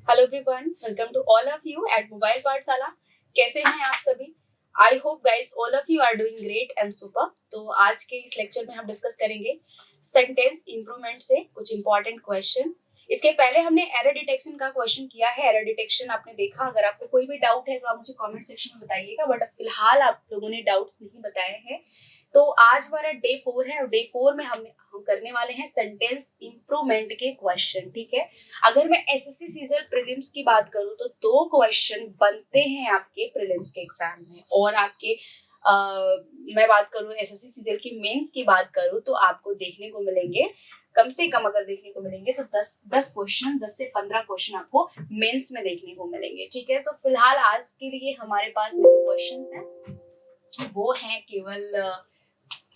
Hello everyone, welcome to all of you at mobile Pathshala. कैसे हैं आप सभी? I hope guys all of you are doing great and super. तो आज के इस लेक्चर में हम डिस्कस करेंगे सेंटेंस इंप्रूवमेंट से कुछ इंपॉर्टेंट क्वेश्चन। इसके पहले हमने एरर डिटेक्शन का क्वेश्चन किया है। एरर डिटेक्शन आपने देखा, अगर आपको कोई भी डाउट है तो आप मुझे कमेंट सेक्शन में बताइएगा, बट फिलहाल आप लोगों ने डाउट्स नहीं बताए हैं। तो आज हमारा डे 4 है और डे 4 में हम करने वाले हैं सेंटेंस इंप्रूवमेंट के क्वेश्चन। ठीक है, अगर मैं एसएससी सीजल प्रीलिम्स की बात करूं तो 2 क्वेश्चन बनते हैं आपके प्रीलिम्स के एग्जाम में, और आपके मैं बात करूं एसएससी सीजल की मेंस की बात करूं तो आपको देखने को मिलेंगे, कम से कम अगर देखने को मिलेंगे तो 10 क्वेश्चन, 10 से 15 क्वेश्चन आपको मेंस में देखने को मिलेंगे। ठीक है, तो फिलहाल आज के लिए हमारे पास में जो क्वेश्चन है वो है केवल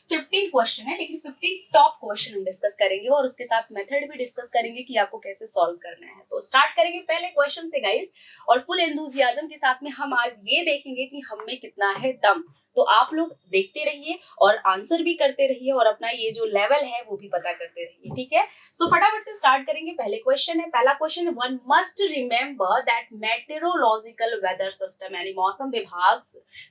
15 क्वेश्चन है, लेकिन 15 टॉप क्वेश्चन हम डिस्कस करेंगे और उसके साथ मेथड भी डिस्कस करेंगे कि आपको कैसे सॉल्व करना है। तो स्टार्ट करेंगे पहले क्वेश्चन से गाइस, और फुल एंथुसियाज्म के साथ में हम आज ये देखेंगे कि हम में कितना है दम। तो आप लोग देखते रहिए और आंसर भी करते रहिए और अपना ये जो लेवल है वो भी पता करते रहिए। ठीक है, सो फटाफट से स्टार्ट करेंगे। पहले क्वेश्चन है, पहला क्वेश्चन है, one must remember that meteorological weather system यानी मौसम विभाग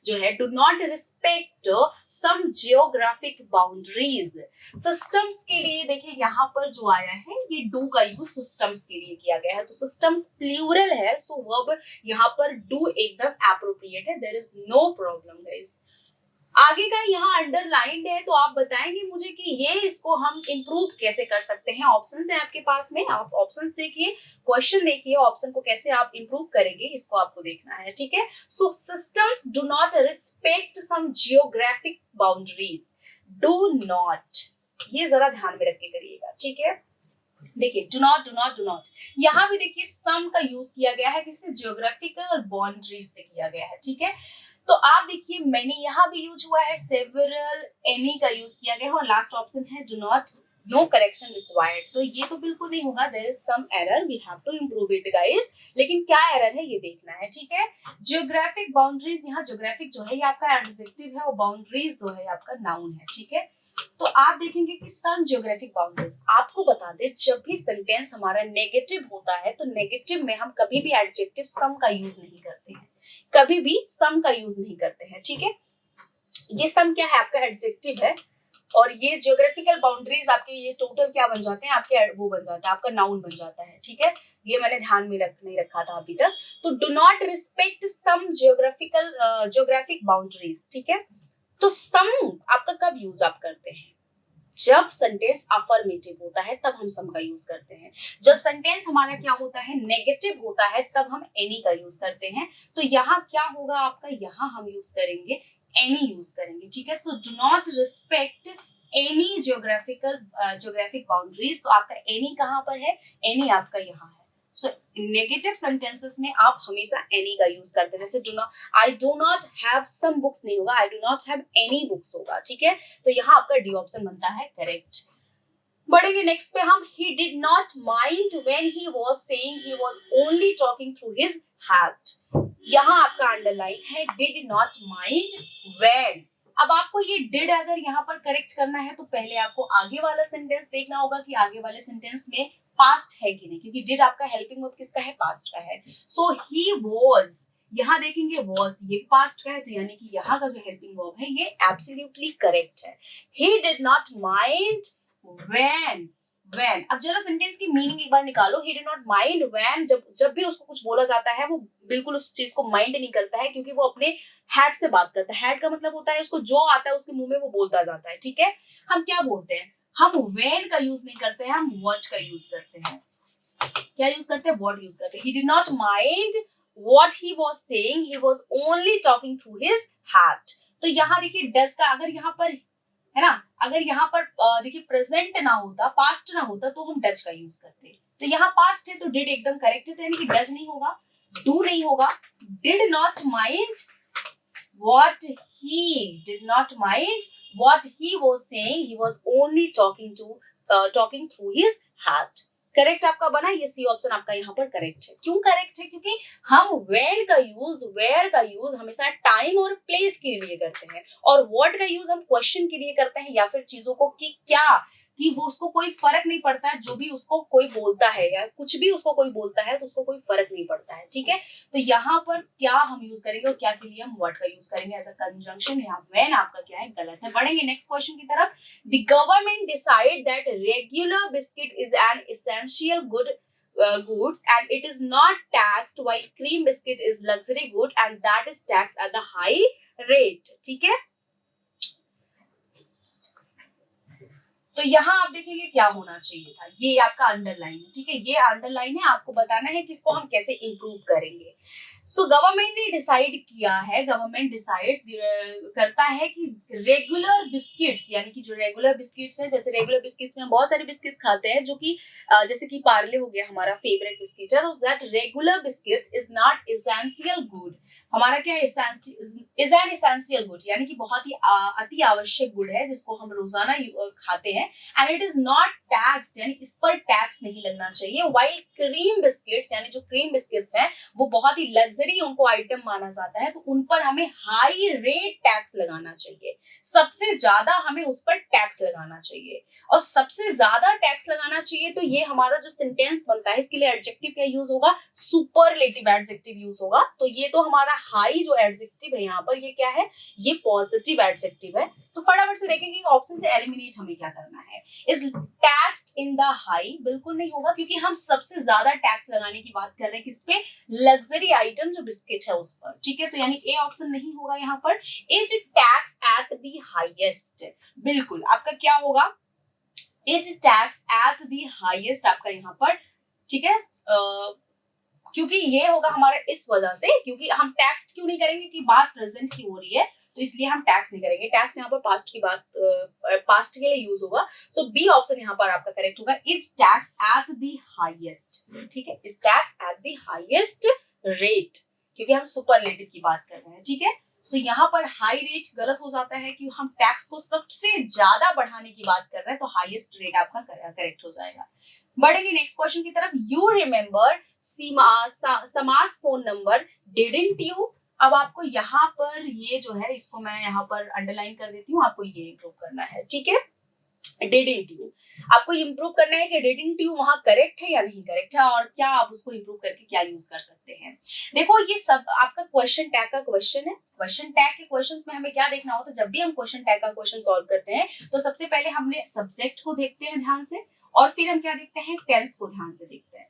जो है do not respect some geographic boundaries. Systems के लिए देखिए यहाँ पर जो आया है ये डू का यूज सिस्टम्स के लिए किया गया है, तो सिस्टम्स प्लूरल है, सो वर्ब यहाँ पर डू एकदम एप्रोप्रिएट है, there is no problem guys. आगे का यहाँ अंडरलाइंड है, तो आप बताएंगे मुझे कि ये इसको हम इंप्रूव कैसे कर सकते हैं। ऑप्शन है आपके पास में, आप ऑप्शन देखिए, क्वेश्चन देखिए, ऑप्शन को कैसे आप इंप्रूव करेंगे इसको आपको देखना है। ठीक है, so systems do not respect some geographic boundaries. Do not, ये जरा ध्यान में रख के करिएगा। ठीक है, देखिए do not do not do not, यहाँ भी देखिए सम का यूज किया गया है, किससे? जियोग्राफिकल बाउंड्रीज से किया गया है। ठीक है, तो आप देखिए मैंने यहाँ भी यूज हुआ है, सेवरल, एनी का यूज किया गया है, और लास्ट ऑप्शन है do not, no correction required. तो ये तो बिल्कुल नहीं होगा, there is some error, we have to improve it guys. लेकिन क्या एरर है ये देखना है। ठीक है, जियोग्राफिक बाउंड्रीज, यहाँ जियोग्राफिक जो है ये आपका एडजेक्टिव है और बाउंड्रीज जो है आपका नाउन है। ठीक है, तो आप देखेंगे कि सम जियोग्राफिक बाउंड्रीज, आपको बता दे जब भी सेंटेंस हमारा नेगेटिव होता है तो नेगेटिव में हम कभी भी एडजेक्टिव सम का यूज नहीं करते हैं, कभी भी सम का यूज नहीं करते हैं। ठीक है, ये सम क्या है? आपका एडजेक्टिव है, और ये जियोग्राफिकल बाउंड्रीज आपके ये टोटल क्या बन जाते हैं? आपके वो बन जाता है, आपका नाउन बन जाता है। ठीक है, ये मैंने ध्यान में नहीं रखा था अभी तक। तो do not respect some geographic boundaries. ठीक है, तो सम आपका कब यूज आप करते हैं? जब सेंटेंस अफर्मेटिव होता है तब हम सम का यूज करते हैं। जब सेंटेंस हमारा क्या होता है? नेगेटिव होता है, तब हम एनी का यूज करते हैं। तो यहाँ क्या होगा आपका? यहाँ हम यूज करेंगे एनी यूज करेंगे। ठीक है, so do not respect any geographic boundaries. तो आपका एनी कहाँ पर है? एनी आपका यहाँ है। सो नेगेटिव सेंटेंसेस में आप हमेशा एनी का यूज करते हैं। जैसे do not, I do not have some books नहीं होगा, I do not have any books होगा। ठीक है, तो यहाँ आपका डी ऑप्शन बनता है करेक्ट। बढ़ेंगे नेक्स्ट पे हम, he did not mind when he was saying he was only talking through his hat। यहाँ आपका अंडरलाइन है did not mind when। अब आपको ये did अगर यहाँ पर करेक्ट करना है तो पहले आपको आगे वाला सेंटेंस देखना होगा कि आगे वाले सेंटेंस में पास्ट है कि नहीं, क्योंकि did आपका हेल्पिंग वर्ब किसका है? पास्ट का है। सो he was, यहाँ देखेंगे was, ये पास्ट का है, तो यानी कि यहाँ का जो हेल्पिंग वर्ब है ये एब्सोल्युटली करेक्ट है। he did not mind when, when। अब जरा सेंटेंस की मीनिंग एक बार निकालो। he did not mind when, जब भी उसको कुछ बोला जाता है वो बिल्कुल उस चीज को माइंड नहीं करता है, क्योंकि वो अपने हैड से बात करता है। हैड का मतलब होता है उसको जो आता है उसके मुंह में वो बोलता जाता है। ठीक है, हम क्या बोलते हैं? हम when का यूज नहीं करते हैं, हम what का यूज करते हैं। क्या यूज करते हैं? what यूज करते हैं। he did not mind what he was saying, he was only talking through his hat। तो यहाँ देखिए does का अगर यहाँ पर है ना, अगर यहाँ पर देखिए प्रेजेंट ना होता, पास्ट ना होता, तो हम डज का यूज करते। तो यहाँ पास्ट है तो डिड एकदम करेक्ट है, तो यानी कि डज नहीं होगा, डू नहीं होगा। Did not mind what he, did not mind what he was saying, he was only talking through his heart. Correct आपका बना, ये सी ऑप्शन आपका यहाँ पर करेक्ट है। क्यों करेक्ट है? क्योंकि हम व्हेन का यूज, वेयर का यूज हमेशा टाइम और प्लेस के लिए करते हैं, और व्हाट का यूज हम क्वेश्चन के लिए करते हैं या फिर चीजों को कि क्या कि वो उसको कोई फर्क नहीं पड़ता है, जो भी उसको कोई बोलता है या कुछ भी उसको कोई बोलता है तो उसको कोई फर्क नहीं पड़ता है, ठीक है। तो यहाँ पर क्या हम यूज करेंगे और क्या के लिए हम व्हाट का यूज करेंगे एज अ कंजंक्शन, यहाँ व्हेन आपका क्या है गलत है। बढ़ेंगे नेक्स्ट क्वेश्चन की तरफ। The government decide that regular biscuit is an essential good goods and it is not taxed while cream biscuit is luxury good and that is taxed at the high rate, ठीक है। तो यहाँ आप देखेंगे क्या होना चाहिए था, ये आपका अंडरलाइन है, ठीक है, ये अंडरलाइन है, आपको बताना है कि इसको हम कैसे इंप्रूव करेंगे। सो गवर्नमेंट ने डिसाइड किया है, गवर्नमेंट डिसाइड्स करता है कि रेगुलर बिस्किट्स, यानी कि जो रेगुलर बिस्किट्स हैं, जैसे रेगुलर बिस्किट्स में हम बहुत सारे बिस्किट्स खाते हैं जो कि जैसे कि पार्ले हो गया हमारा फेवरेट बिस्किट है, तो that regular biscuit is not essential good, हमारा क्या इज एन एसेंशियल गुड, यानी कि बहुत ही अति आवश्यक गुड है जिसको हम रोजाना खाते हैं, and it is not taxed, यानी इस पर टैक्स नहीं लगना चाहिए। व्हाइल क्रीम बिस्किट्स, यानी जो क्रीम बिस्किट्स हैं वो बहुत ही लग्जरी उनको आइटम माना जाता है, तो उन पर हमें हाई रेट टैक्स लगाना चाहिए, सबसे ज्यादा हमें उस पर टैक्स लगाना चाहिए, और सबसे ज्यादा टैक्स लगाना चाहिए। तो ये हमारा जो सेंटेंस बनता है इसके लिए एडजेक्टिव क्या यूज होगा, सुपरलेटिव एडजेक्टिव यूज होगा। तो ये तो हमारा हाई जो एडजेक्टिव है यहाँ पर, ये क्या है, ये पॉजिटिव एडजेक्टिव है। तो फटाफट से देखेंगे ऑप्शन से एलिमिनेट हमें क्या करना है। Is taxed in the high, बिल्कुल नहीं होगा, क्योंकि हम सबसे ज्यादा टैक्स लगाने की बात कर रहे हैं किस पे, लग्जरी आइटम जो बिस्किट है उस पर, ठीक है। तो यानी ए ऑप्शन नहीं होगा यहाँ पर। Is tax at the highest, बिल्कुल आपका क्या होगा, is tax at the highest आपका यहाँ पर, ठीक है। क्योंकि ये होगा हमारा इस वजह से, क्योंकि हम टैक्स क्यों नहीं करेंगे कि बात प्रेजेंट की हो रही है, तो इसलिए हम टैक्स नहीं करेंगे। टैक्स यहाँ पर पास्ट की बात, पास्ट के लिए यूज होगा। सो बी ऑप्शन यहाँ पर आपका करेक्ट होगा, is tax at the highest, ठीक है, is tax at the highest rate, क्योंकि हम सुपरलेटिव की बात कर रहे हैं, ठीक है। सो यहाँ पर हाई रेट गलत हो जाता है कि हम टैक्स को सबसे ज्यादा बढ़ाने की बात कर रहे हैं, तो हाईएस्ट रेट आपका करेक्ट हो जाएगा। बढ़ेंगे नेक्स्ट क्वेश्चन की तरफ। यू रिमेम्बर समास फोन नंबर डिडंट यू, अब आपको यहाँ पर ये जो है इसको मैं यहाँ पर अंडरलाइन कर देती हूँ, आपको ये इंप्रूव करना है, ठीक है। डिडंट यू, आपको इंप्रूव करना है कि डिडंट यू वहां करेक्ट है या नहीं करेक्ट है, और क्या आप उसको इंप्रूव करके क्या यूज कर सकते हैं। देखो ये सब आपका क्वेश्चन टैग का क्वेश्चन है। क्वेश्चन टैग के क्वेश्चंस में हमें क्या देखना होता है, जब भी हम क्वेश्चन टैग का क्वेश्चन सॉल्व करते हैं तो सबसे पहले हमने सब्जेक्ट को देखते हैं ध्यान से, और फिर हम क्या देखते हैं, टेंस को ध्यान से देखते हैं,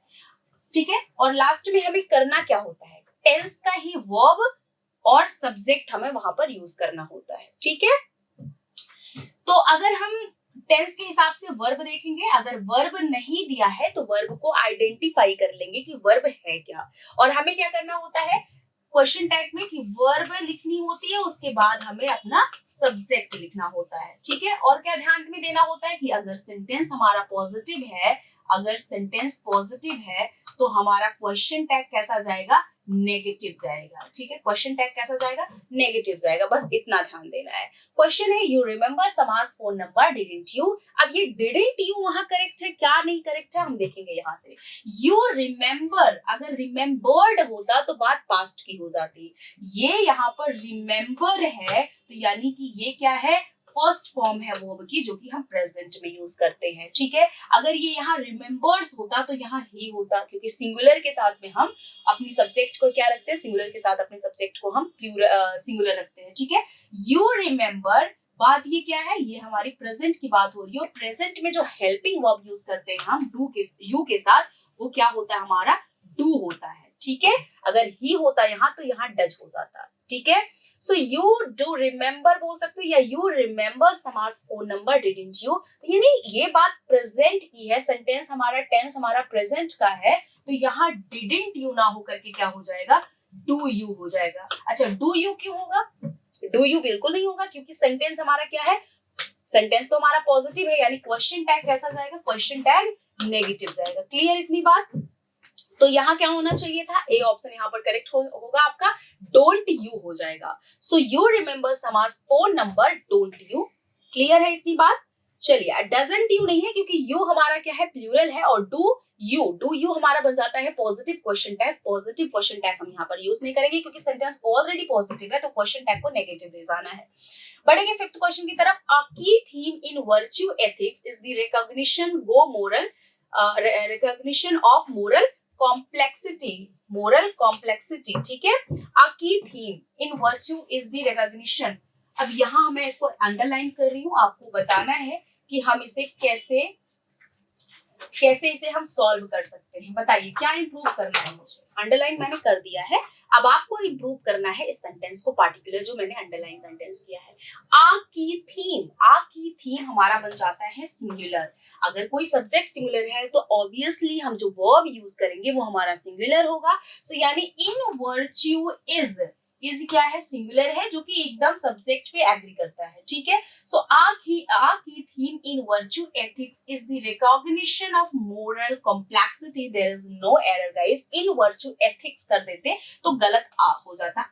ठीक है। और लास्ट में हमें करना क्या होता है, टेंस का ही वर्ब और सब्जेक्ट हमें वहां पर यूज करना होता है, ठीक है। तो अगर हम टेंस के हिसाब से वर्ब देखेंगे, अगर वर्ब नहीं दिया है तो वर्ब को आइडेंटिफाई कर लेंगे कि वर्ब है क्या, और हमें क्या करना होता है क्वेश्चन टैग में कि वर्ब लिखनी होती है, उसके बाद हमें अपना सब्जेक्ट लिखना होता है, ठीक है। और क्या ध्यान में देना होता है कि अगर सेंटेंस हमारा पॉजिटिव है, अगर सेंटेंस पॉजिटिव है तो हमारा क्वेश्चन टैग कैसा जाएगा, नेगेटिव जाएगा, ठीक है। क्वेश्चन टैग कैसा जाएगा, नेगेटिव जाएगा, बस इतना ध्यान देना है। क्वेश्चन है यू रिमेम्बर समास फोन नंबर डिडंट यू, अब ये डिडंट यू वहां करेक्ट है क्या नहीं करेक्ट है हम देखेंगे यहाँ से। यू रिमेम्बर, अगर रिमेम्बर्ड होता तो बात पास्ट की हो जाती, ये यहाँ पर रिमेम्बर है, तो यानी कि ये क्या है, फर्स्ट फॉर्म है वर्ब की, जो कि हम प्रेजेंट में यूज करते हैं, ठीक है। अगर ये यहाँ रिमेम्बर्स होता तो यहाँ ही होता, क्योंकि सिंगुलर के साथ में हम अपनी सब्जेक्ट को क्या रखते हैं, सिंगुलर के साथ अपने सब्जेक्ट को हम सिंगुलर रखते हैं, ठीक है। यू रिमेम्बर, बात ये क्या है, ये हमारी प्रेजेंट की बात हो रही है, और प्रेजेंट में जो हेल्पिंग वर्ब यूज करते हैं हम यू के साथ, वो क्या होता है हमारा डू होता है, ठीक है। अगर ही होता यहाँ तो यहाँ डज हो जाता, ठीक है। सो यू डू रिमेम्बर बोल सकते हो, या यू रिमेम्बर समास फोन नंबर डिडंट यू, तो यानी ये बात प्रेजेंट की है, सेंटेंस हमारा टेंस हमारा प्रेजेंट का है, तो यहाँ डिडंट यू ना होकर के क्या हो जाएगा, डू यू हो जाएगा। अच्छा डू यू क्यों होगा, डू यू बिल्कुल नहीं होगा, क्योंकि सेंटेंस हमारा क्या है, सेंटेंस तो हमारा पॉजिटिव है, यानी क्वेश्चन टैग कैसा जाएगा, क्वेश्चन टैग नेगेटिव जाएगा। क्लियर इतनी बात। तो यहाँ क्या होना चाहिए था, ए ऑप्शन यहाँ पर करेक्ट होगा आपका, डोंट यू हो जाएगा। सो यू रिमेम्बर समास phone number don't you. Clear है इतनी बात। चलिए, डजंट यू नहीं है क्योंकि यू हमारा क्या है, प्लूरल है, और डू यू हमारा बन जाता है positive question tag. Positive question tag हम यहाँ पर यूज नहीं करेंगे क्योंकि सेंटेंस ऑलरेडी पॉजिटिव है, तो क्वेश्चन टैग को नेगेटिव ले जाना है। बढ़ेंगे फिफ्थ क्वेश्चन की तरफ। अ की theme in virtue ethics is the recognition of moral complexity. Moral complexity, ठीक है। अ की theme in virtue is the recognition. अब यहाँ मैं इसको अंडरलाइन कर रही हूँ, आपको बताना है कि हम इसे कैसे इसे हम सॉल्व कर सकते हैं। बताइए क्या इंप्रूव करना है मुझे। अंडरलाइन मैंने कर दिया है, अब आपको इंप्रूव करना है इस सेंटेंस को, पार्टिकुलर जो मैंने अंडरलाइन सेंटेंस किया है। आ की थीम हमारा बन जाता है सिंगुलर। अगर कोई सब्जेक्ट सिंगुलर है तो ऑब्वियसली हम जो वर्ब यूज करेंगे वो हमारा सिंगुलर होगा। सो यानी इन वर्च्यू इज क्या है, सिंगुलर है, जो कि एकदम सब्जेक्ट पे एग्री करता है, ठीक है। So a key theme in virtue ethics is the recognition of moral complexity. There is no error guys, in virtue ethics कर देते तो गलत हो जाता,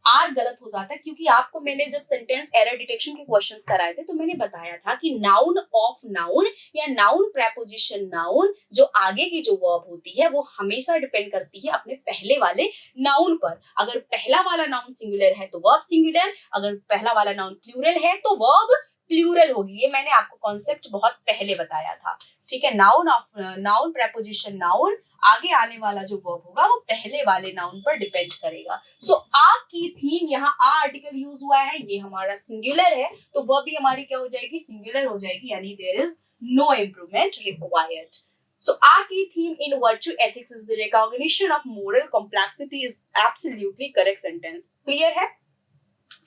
आर गलत हो जाता है, क्योंकि आपको मैंने जब सेंटेंस एरर डिटेक्शन के क्वेश्चंस कराए थे तो मैंने बताया था कि नाउन ऑफ नाउन या नाउन प्रेपोजिशन नाउन, जो आगे की जो वर्ब होती है वो हमेशा डिपेंड करती है अपने पहले वाले नाउन पर। अगर पहला वाला नाउन सिंगुलर है तो वर्ब सिंगुलर, अगर पहला वाला नाउन प्लूरल है तो वर्ब प्लूरल होगी। ये मैंने आपको कॉन्सेप्ट बहुत पहले बताया था, ठीक है। नाउन प्रेपोजिशन नाउन, आगे आने वाला जो वर्ब होगा वो पहले वाले नाउन पर डिपेंड करेगा। सो आ की थीम, यहाँ आ आर्टिकल यूज हुआ है, ये हमारा सिंगुलर है, तो वर्ब भी हमारी क्या हो जाएगी, सिंगुलर हो जाएगी, यानी there is no improvement required. So our key theme in virtue ethics is the recognition of moral complexity is absolutely correct sentence. Clear है?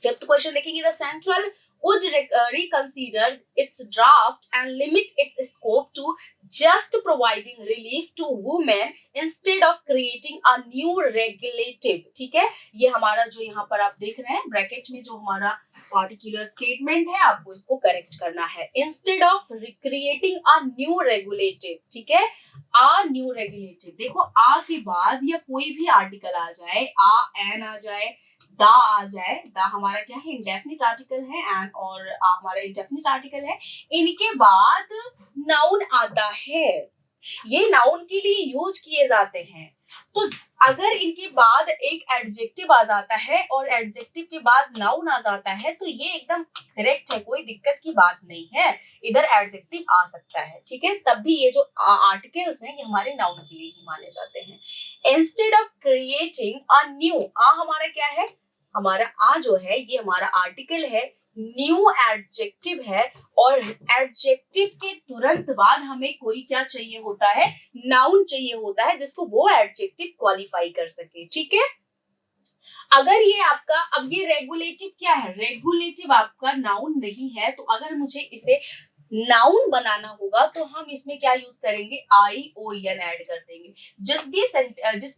Fifth question देखेंगे, the central would reconsider its draft and limit its scope to just providing relief to women instead of creating a new regulative। ठीक है, ये हमारा जो यहाँ पर आप देख रहे हैं ब्रैकेट में जो हमारा पार्टिकुलर स्टेटमेंट है, आपको इसको करेक्ट करना है। Instead of creating a new regulative, ठीक है, आ न्यू रेगुलेटिव। देखो आ के बाद या कोई भी आर्टिकल आ जाए, आ एन आ जाए, दा आ जाए, दा हमारा क्या है, इंडेफिनिट आर्टिकल है, एंड और हमारा इंडेफिनिट आर्टिकल है, इनके बाद नाउन आता है, ये नाउन के लिए यूज किए जाते हैं। तो अगर इनके बाद एक एडजेक्टिव आ जाता है और एडजेक्टिव के बाद नाउन आ जाता है तो ये एकदम करेक्ट है, कोई दिक्कत की बात नहीं है, इधर एडजेक्टिव आ सकता है, ठीक है। तब भी ये जो आर्टिकल्स हैं ये हमारे नाउन के लिए ही माने जाते हैं। Instead of creating a new, आ हमारा क्या है, हमारा आ जो है ये हमारा आर्टिकल है, न्यू एडजेक्टिव है, और एडजेक्टिव के तुरंत बाद हमें कोई क्या चाहिए होता है, नाउन चाहिए होता है, जिसको वो एडजेक्टिव क्वालिफाई कर सके, ठीक है। अगर ये आपका, अब ये रेगुलेटिव क्या है, रेगुलेटिव आपका नाउन नहीं है, तो अगर मुझे इसे नाउन बनाना होगा तो हम इसमें क्या यूज करेंगे, आई ओ एन ऐड कर देंगे। जिस भी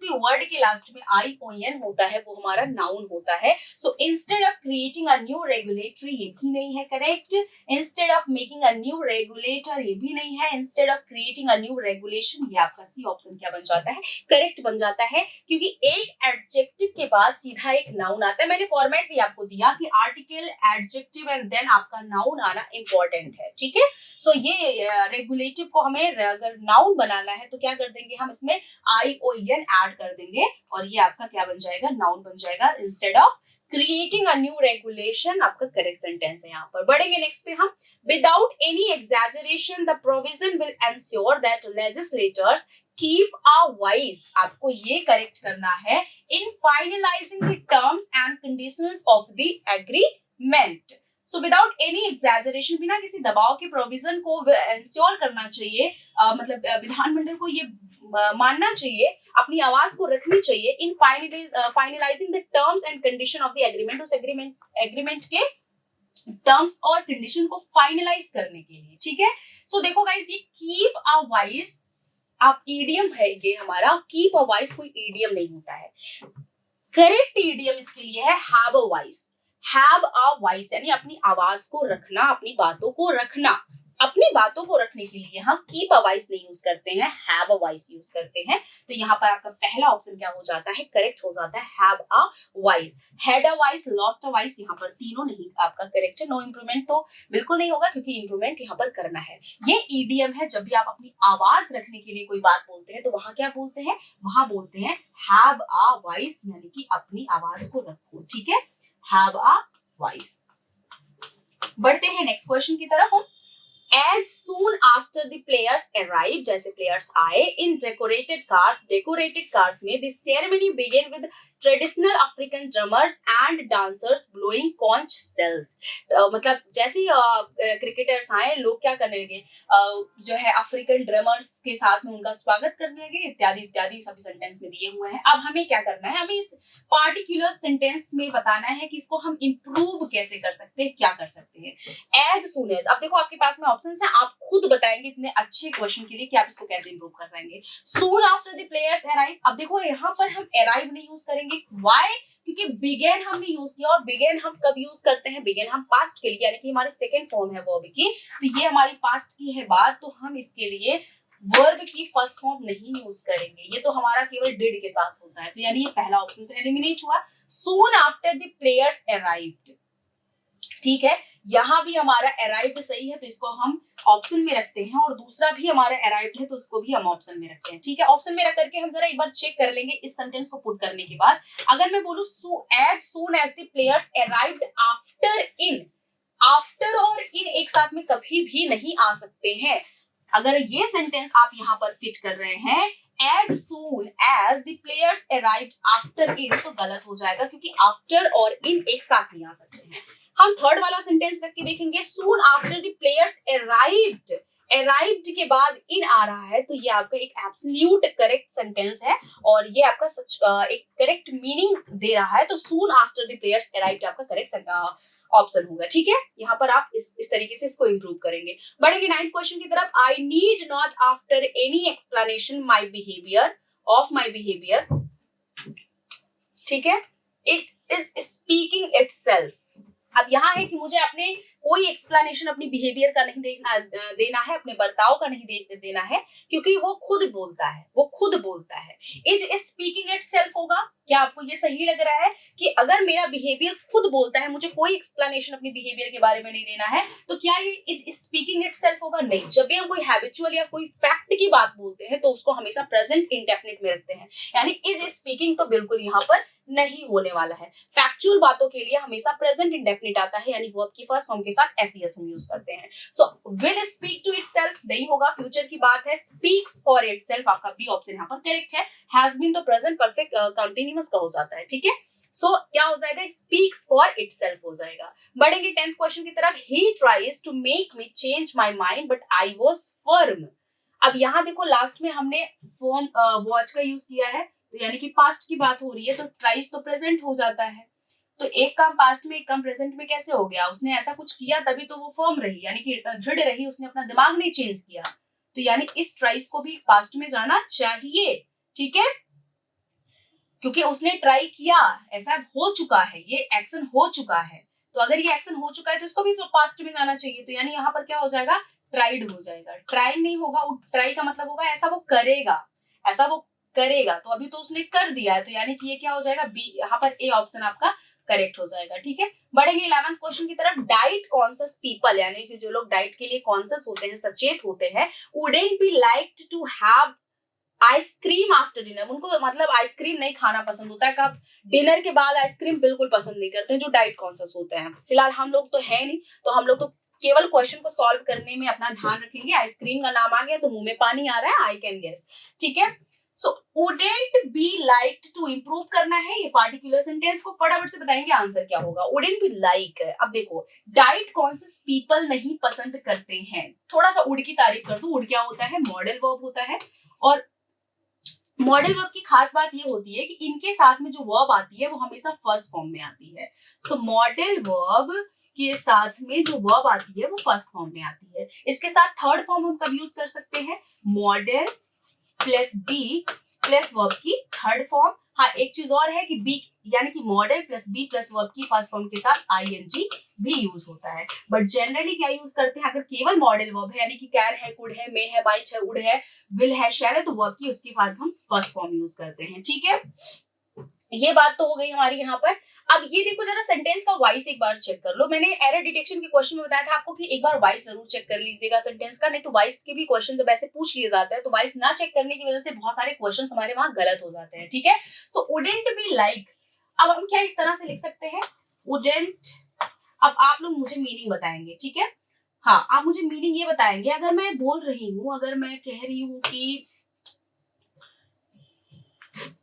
वर्ड के लास्ट में आई ओ एन होता है वो हमारा नाउन होता है। So instead of creating a new regulatory, ये भी नहीं है correct. Instead of making a new regulator, ये भी नहीं है। Instead of creating a new regulation, ये आपका सी ऑप्शन क्या बन जाता है, करेक्ट बन जाता है, क्योंकि एक एडजेक्टिव के बाद सीधा एक नाउन आता है। मैंने फॉर्मेट भी आपको दिया कि आर्टिकल, एडजेक्टिव एंड देन आपका नाउन आना इंपॉर्टेंट है, ठीक है। सो ये रेगुलेटिव को हमें अगर नाउन बनाना है तो क्या कर देंगे, हम इसमें आई ओ एन ऐड कर देंगे और ये आपका क्या बन जाएगा, नाउन बन जाएगा, instead of creating a new regulation. आपका करेक्ट सेंटेंस है। यहाँ पर बढ़ेंगे नेक्स्ट पे हम, without any exaggeration the provision will ensure that legislators keep a voice, आपको ये करेक्ट करना है, in finalising the terms and conditions of the agreement. So without any exaggeration, बिना किसी दबाव के प्रोविजन को इंश्योर करना चाहिए, मतलब विधानमंडल को ये मानना चाहिए, अपनी आवाज को रखनी चाहिए, in finalising the terms and condition of the agreement, उस एग्रीमेंट के टर्म्स और कंडीशन को फाइनलाइज करने के लिए, ठीक है। सो देखो गाइस, ये कीप अ वॉइस, आप ईडियम है ये हमारा, कीप अ वॉइस कोई ईडियम नहीं होता है। करेक्ट ईडियम इसके लिए है have a voice. Have a voice यानी अपनी आवाज को रखना, अपनी बातों को रखना, अपनी बातों को रखने के लिए हम कीप अ वॉइस नहीं यूज करते हैं, हैव अ वॉइस यूज करते हैं। तो यहाँ पर आपका पहला ऑप्शन क्या हो जाता है, करेक्ट हो जाता है have a voice. Had a voice, lost a voice, यहाँ पर तीनों नहीं आपका करेक्ट है। नो इंप्रूवमेंट तो बिल्कुल नहीं होगा क्योंकि इंप्रूवमेंट यहाँ पर करना है। ये ईडीएम है, जब भी आप अपनी आवाज रखने के लिए कोई बात बोलते हैं तो वहां क्या बोलते हैं, वहां बोलते हैं हैव अ वॉइस, यानी कि अपनी आवाज को रखो, ठीक है, हैव अ वॉइस। बढ़ते हैं नेक्स्ट क्वेश्चन की तरफ हम। As soon after the players arrive, जैसे players आए in decorated cars में the ceremony began with traditional African drummers and dancers blowing conch shells। मतलब जैसे ही क्रिकेटर्स आए, लोग क्या करने लगे, जो है अफ्रीकन ड्रमर्स के साथ में उनका स्वागत करने लगे, इत्यादि इत्यादि सभी सेंटेंस में दिए हुए हैं। अब हमें क्या करना है, हमें इस पार्टिकुलर सेंटेंस में बताना है कि इसको हम इंप्रूव कैसे कर सकते हैं, क्या कर सकते हैं। एज सून एज, अब देखो आपके पास में ऑप्शंस हैं, आप खुद बताएंगे इतने अच्छे क्वेश्चन के लिए कि आप इसको कैसे इंप्रूव कर पाएंगे। Soon after the players arrive, अब देखो यहाँ पर हम अराइव नहीं यूज करेंगे, व्हाई, क्योंकि बिगेन हमने यूज किया, और बिगेन हम कब यूज करते हैं, बिगेन हम पास्ट के लिए, यानी कि हमारी सेकंड फॉर्म है वर्ब की, तो ये हमारी पास्ट की है बात, तो हम इसके लिए वर्ब की फर्स्ट फॉर्म नहीं यूज करेंगे, ये तो हमारा केवल डिड के साथ होता है। तो यानी ये पहला ऑप्शन तो एलिमिनेट हुआ। Soon after the players arrived, ठीक है, यहां भी हमारा अराइव्ड सही है तो इसको हम ऑप्शन में रखते हैं, और दूसरा भी हमारा अराइव्ड है तो उसको भी हम ऑप्शन में रखते हैं, ठीक है। ऑप्शन में रख करके हम जरा एक बार चेक कर लेंगे इस सेंटेंस को पुट करने के बाद। अगर मैं बोलूं as soon as the players arrived after in, after और इन एक साथ में कभी भी नहीं आ सकते हैं। अगर ये सेंटेंस आप यहाँ पर फिट कर रहे हैं as soon as the players arrived after in, तो गलत हो जाएगा क्योंकि आफ्टर और इन एक साथ नहीं आ सकते हैं। हम थर्ड वाला सेंटेंस रख के देखेंगे, soon after the players arrived, arrived के बाद इन आ रहा है, तो ये आपका एक एब्सोल्यूट करेक्ट सेंटेंस है और ये आपका सच एक करेक्ट मीनिंग दे रहा है। तो soon after the players arrived आपका करेक्ट ऑप्शन होगा, ठीक है। यहाँ पर आप इस तरीके से इसको इंप्रूव करेंगे। बढ़ेंगे 9th क्वेश्चन की तरफ। I need not after any explanation my behaviour of my behaviour, ठीक है, इट इज स्पीकिंग इटसेल्फ। अब यहाँ है कि मुझे अपने कोई एक्सप्लेनेशन अपनी बिहेवियर का नहीं देना है, अपने बर्ताव का नहीं देना है, क्योंकि वो खुद बोलता है, वो खुद बोलता है। इज स्पीकिंग इटसेल्फ होगा। क्या आपको ये सही लग रहा है कि अगर मेरा बिहेवियर खुद बोलता है, मुझे कोई एक्सप्लेनेशन अपनी बिहेवियर के बारे में नहीं देना है, तो क्या ये इज स्पीकिंग इटसेल्फ होगा? नहीं। जब भी हम कोई हैबिचुअल या कोई फैक्ट की बात बोलते हैं तो उसको हमेशा प्रेजेंट इंडेफिनिट में रखते हैं, यानी इज स्पीकिंग तो बिल्कुल यहाँ पर नहीं होने वाला है। फैक्चुअल बातों के लिए हमेशा प्रेजेंट इंडेफिनिट आता है, यानी वर्ब की फर्स्ट फॉर्म के साथ एस हम यूज करते हैं। So will speak to itself नहीं होगा, फ्यूचर की बात है। स्पीक्स फॉर इटसेल्फ, आपका बी ऑप्शन यहाँ पर करेक्ट है। हैज बीन तो प्रेजेंट परफेक्ट कंटीन्यूअस का हो जाता है, ठीक है। सो क्या हो जाएगा, स्पीक्स फॉर इटसेल्फ हो जाएगा। बढ़ेंगे 10th क्वेश्चन की तरफ। He tries to make me change my mind but I was firm. अब यहाँ देखो लास्ट में हमने फॉर्म वॉच का यूज किया है, तो यानी कि पास्ट की बात हो रही है, तो ट्राइज तो प्रेजेंट हो जाता है। तो एक काम पास्ट में एक काम प्रेजेंट में कैसे हो गया, उसने ऐसा कुछ किया तभी तो वो फर्म रही, यानी कि दृढ़ रही, उसने अपना दिमाग नहीं चेंज किया। तो यानी इस ट्राइज को भी पास्ट में जाना चाहिए, ठीक है, क्योंकि उसने ट्राई किया, ऐसा हो चुका है, ये एक्शन हो चुका है। तो अगर ये एक्शन हो चुका है तो इसको भी पास्ट में जाना चाहिए। तो यानी यहाँ पर क्या हो जाएगा, ट्राइड हो जाएगा। ट्राई नहीं होगा, ट्राई का मतलब होगा ऐसा वो करेगा, ऐसा वो करेगा। तो अभी तो उसने कर दिया है, तो यानी कि ये क्या हो जाएगा, बी, यहाँ पर ए ऑप्शन आपका करेक्ट हो जाएगा, ठीक है। बढ़ेंगे 11th क्वेश्चन की तरफ। डाइट कॉन्शियस पीपल, यानी कि जो लोग डाइट के लिए कॉन्शियस होते हैं, सचेत होते हैं, wouldn't be liked to have ice cream after dinner. उनको मतलब आइसक्रीम नहीं खाना पसंद होता है, कब डिनर के बाद आइसक्रीम बिल्कुल पसंद नहीं करते हैं जो डाइट कॉन्शियस होते हैं। फिलहाल हम लोग तो है नहीं, तो हम लोग तो केवल क्वेश्चन को सॉल्व करने में अपना ध्यान रखेंगे। आइसक्रीम का नाम आ गया तो मुंह में पानी आ रहा है, आई कैन गेस, ठीक है। So wouldn't be liked to improve करना है ये पार्टिकुलर सेंटेंस को, फटाफट से बताएंगे आंसर क्या होगा। वुडंट बी लाइक, अब देखो डाइट कॉन्शियस पीपल नहीं पसंद करते हैं। थोड़ा सा वुड की तारीफ कर दूं, वुड क्या होता है, मॉडल वर्ब होता है, और मॉडल वर्ब की खास बात ये होती है कि इनके साथ में जो वर्ब आती है वो हमेशा फर्स्ट फॉर्म में आती है। सो मॉडल वर्ब के साथ में जो वर्ब आती है वो फर्स्ट फॉर्म में आती है। इसके साथ थर्ड फॉर्म हम कब यूज कर सकते हैं, modal plus be plus verb की थर्ड फॉर्म। हाँ, एक चीज और है कि बी यानी कि modal plus be plus verb की फर्स्ट फॉर्म के साथ आईएनजी भी यूज होता है, बट जनरली क्या यूज करते हैं, अगर केवल मॉडल वर्ब है यानी कि कैन है, कुड है, मे है, माइट है, उड है, विल है, शैल है, तो वर्ब की उसके बाद हम फर्स्ट फॉर्म यूज करते हैं। ठीक है, ये बात तो हो गई हमारी यहाँ पर। अब ये देखो जरा सेंटेंस का वॉइस एक बार चेक कर लो। मैंने एरर डिटेक्शन के क्वेश्चन में बताया था आपको कि एक बार वॉइस जरूर चेक कर लीजिएगा सेंटेंस का, नहीं तो वॉइस के भी क्वेश्चन जब ऐसे पूछ लिए जाते हैं तो वॉइस ना चेक करने की वजह से बहुत सारे क्वेश्चन हमारे वहां गलत हो जाते हैं। ठीक है, सो वुडंट बी लाइक, अब हम क्या इस तरह से लिख सकते हैं, वुडंट। अब आप लोग मुझे मीनिंग बताएंगे, ठीक है, हाँ आप मुझे मीनिंग ये बताएंगे। अगर मैं बोल रही हूँ, अगर मैं कह रही हूँ कि,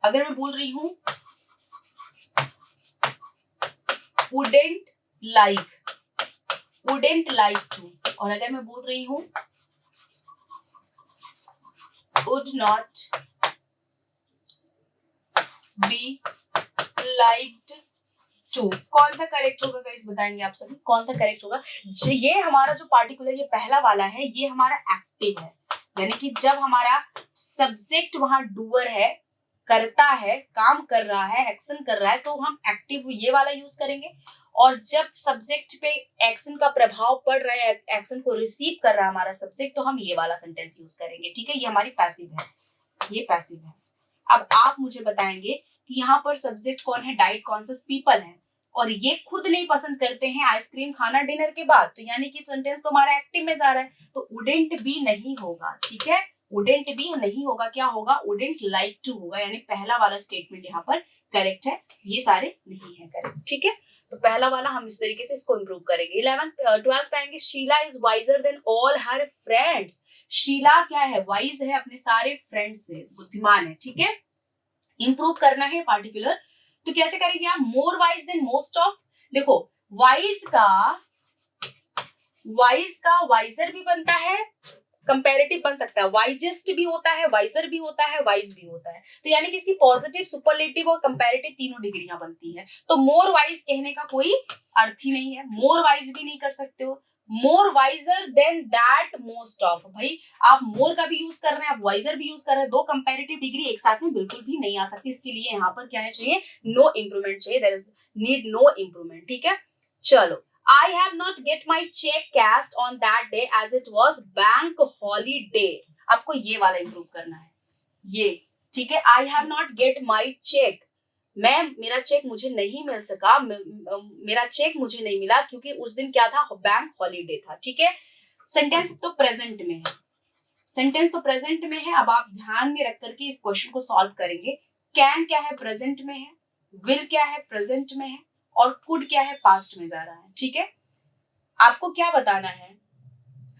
अगर मैं बोल रही हूँ wouldn't like to, और अगर मैं बोल रही हूँ would not be liked to, कौन सा करेक्ट होगा गाइस, बताएंगे आप सभी कौन सा करेक्ट होगा। ये हमारा जो पार्टिकुलर ये पहला वाला है, ये हमारा एक्टिव है, यानी कि जब हमारा सब्जेक्ट वहां डूअर है, करता है, काम कर रहा है, एक्शन कर रहा है, तो हम एक्टिव ये वाला यूज करेंगे। और जब सब्जेक्ट पे एक्शन का प्रभाव पड़ रहा है, एक्शन को रिसीव कर रहा है हमारा सब्जेक्ट, तो हम ये वाला सेंटेंस यूज करेंगे। ठीक है, ये हमारी पैसिव है, ये पैसिव है। अब आप मुझे बताएंगे कि यहाँ पर सब्जेक्ट कौन है, डाइट कॉन्शियस पीपल है, और ये खुद नहीं पसंद करते हैं आइसक्रीम खाना डिनर के बाद, तो यानी कि सेंटेंस तो हमारा एक्टिव में जा रहा है, तो वुडंट बी नहीं होगा। ठीक है, वुडंट बी नहीं होगा, क्या होगा, वुडंट लाइक टू होगा, यानी पहला वाला स्टेटमेंट यहाँ पर करेक्ट है, ये सारे नहीं है करेक्ट। ठीक है, तो पहला वाला हम इस तरीके से इसको इंप्रूव करेंगे। 12th पाएंगे, Sheela is wiser than all her friends. Sheela क्या है, वाइज है अपने सारे फ्रेंड्स से, बुद्धिमान है। ठीक है, इंप्रूव करना है पार्टिकुलर, तो कैसे करेंगे आप, more wise then most of. देखो वाइज का वाइजर भी बनता है, कंपैरेटिव बन सकता है, वाइजेस्ट भी होता है, वाइजर भी होता है, वाइज भी होता है, तो यानी कि इसकी पॉजिटिव, सुपरलेटिव और कंपैरेटिव तीनों डिग्रियां बनती है। तो मोर वाइज कहने का कोई अर्थ ही नहीं है, मोर वाइज भी नहीं कर सकते हो, more wiser than that most of. भाई आप मोर का भी यूज कर रहे हैं, आप वाइजर भी यूज कर रहे हैं, दो कंपैरेटिव डिग्री एक साथ में बिल्कुल भी नहीं आ सकती। इसके लिए यहाँ पर क्या है चाहिए, नो इम्प्रूवमेंट चाहिए, there is need no improvement. ठीक है, चलो, I have not get my check cashed on that day as it was bank holiday. आपको ये वाला इम्प्रूव करना है, ये ठीक है। I have not get my check, मेरा चेक मुझे नहीं मिल सका, मेरा चेक मुझे नहीं मिला क्योंकि उस दिन क्या था, बैंक हॉलीडे था। ठीक है, सेंटेंस तो प्रेजेंट में है, सेंटेंस तो प्रेजेंट में है। अब आप ध्यान में रख करके इस क्वेश्चन को सॉल्व करेंगे। कैन क्या है, प्रेजेंट में है, विल क्या है, प्रेजेंट में है, और कुड क्या है, पास्ट में जा रहा है। ठीक है, आपको क्या बताना है,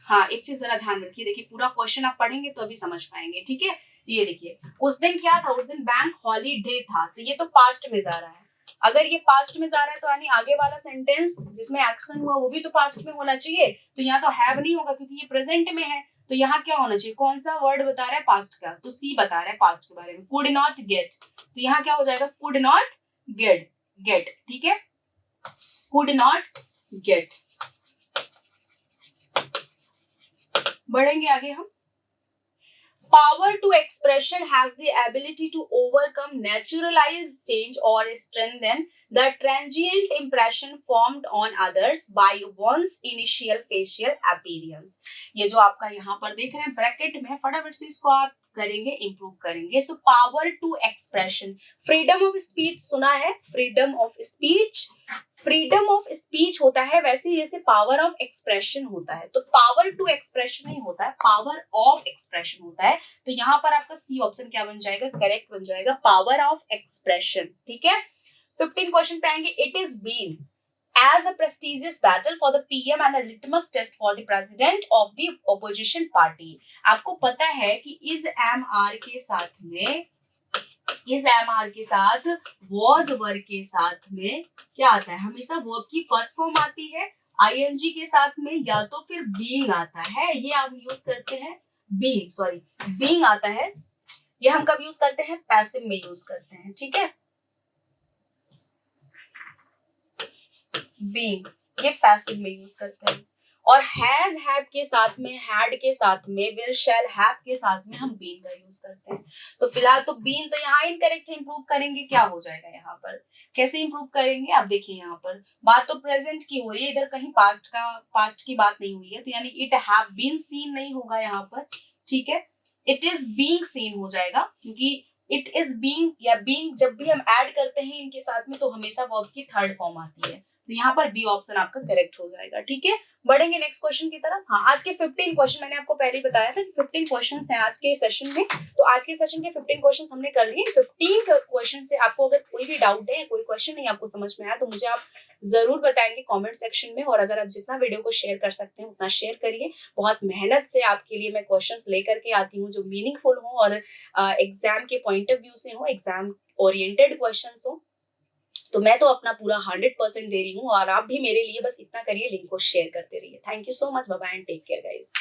हाँ एक चीज जरा ध्यान रखिए, देखिए पूरा क्वेश्चन आप पढ़ेंगे तो अभी समझ पाएंगे। ठीक है, ये देखिए उस दिन क्या था, उस दिन बैंक हॉलीडे था, तो ये तो पास्ट में जा रहा है। अगर ये पास्ट में जा रहा है तो यानी आगे वाला सेंटेंस जिसमें एक्शन हुआ वो भी तो पास्ट में होना चाहिए, तो यहाँ तो हैव नहीं होगा क्योंकि ये प्रेजेंट में है। तो यहाँ क्या होना चाहिए, कौन सा वर्ड बता रहा है, पास्ट का, तो सी बता रहा है पास्ट के बारे में, कुड नॉट गेट, तो यहाँ क्या हो जाएगा, कुड नॉट गेट। ठीक है, कुड नॉट गेट। बढ़ेंगे आगे हम। Power to expression has the ability to overcome naturalise change or strengthen the transient impression formed on others by one's initial facial appearance. ये जो आपका यहाँ पर देख रहे हैं ब्रैकेट में, फटाफट से इसको आप करेंगे, इंप्रूव करेंगे। So power to expression, freedom of speech सुना है, freedom of speech, freedom of speech होता है वैसे जैसे पावर ऑफ एक्सप्रेशन होता है, तो पावर टू एक्सप्रेशन नहीं होता है, पावर ऑफ एक्सप्रेशन होता है। तो यहाँ पर आपका सी ऑप्शन क्या बन जाएगा, करेक्ट बन जाएगा, पावर ऑफ एक्सप्रेशन। ठीक है, 15 क्वेश्चन पे आएंगे। It is been as a prestigious battle for the PM and a litmus test for the president of the opposition party। आपको पता है कि इस MR के साथ में, इस MR के साथ was वर्ब के साथ में क्या आता है, हमेशा वर्ब की फर्स्ट फॉर्म आती है, ING के साथ में या तो फिर being आता है, ये आप यूज करते हैं, being आता है, ये हम कब यूज करते हैं, पैसिव में यूज करते हैं। ठीक है, being ये पैसिव में यूज करते हैं, और हैज हैव के साथ में, हैड के साथ में, विल शैल हैव के साथ में हम बीन का यूज करते हैं। तो फिलहाल तो बीन तो यहाँ इनकरेक्ट है, इंप्रूव करेंगे, क्या हो जाएगा यहाँ पर, कैसे इंप्रूव करेंगे? आप देखिए यहाँ पर बात तो प्रेजेंट की हो रही है, इधर कहीं पास्ट की बात नहीं हुई है, तो यानी इट हैव बीन सीन नहीं होगा यहाँ पर, ठीक है, इट इज बीइंग सीन हो जाएगा, क्योंकि इट इज बीइंग या बीइंग जब भी हम ऐड करते हैं इनके साथ में तो हमेशा वर्ब की थर्ड फॉर्म आती है, तो यहाँ पर बी ऑप्शन आपका करेक्ट हो जाएगा, ठीक है। बढ़ेंगे नेक्स्ट क्वेश्चन की तरफ। हाँ, आज के 15 क्वेश्चन मैंने आपको पहले ही बताया था कि 15 क्वेश्चंस हैं आज के सेशन में, तो आज के सेशन के 15 क्वेश्चंस हमने कर लिए। 15 क्वेश्चन से आपको अगर कोई भी डाउट है, कोई क्वेश्चन नहीं आपको समझ में आया तो मुझे आप जरूर बताएंगे कमेंट सेक्शन में, और अगर आप जितना वीडियो को शेयर कर सकते हैं उतना शेयर करिए। बहुत मेहनत से आपके लिए मैं क्वेश्चंस लेकर के आती हूँ जो मीनिंगफुल हो और एग्जाम के पॉइंट ऑफ व्यू से हो, एग्जाम ओरिएंटेड क्वेश्चंस हो। तो मैं तो अपना पूरा 100% दे रही हूँ, और आप भी मेरे लिए बस इतना करिए, लिंक को शेयर करते रहिए। Thank you so much, bye bye and take care guys.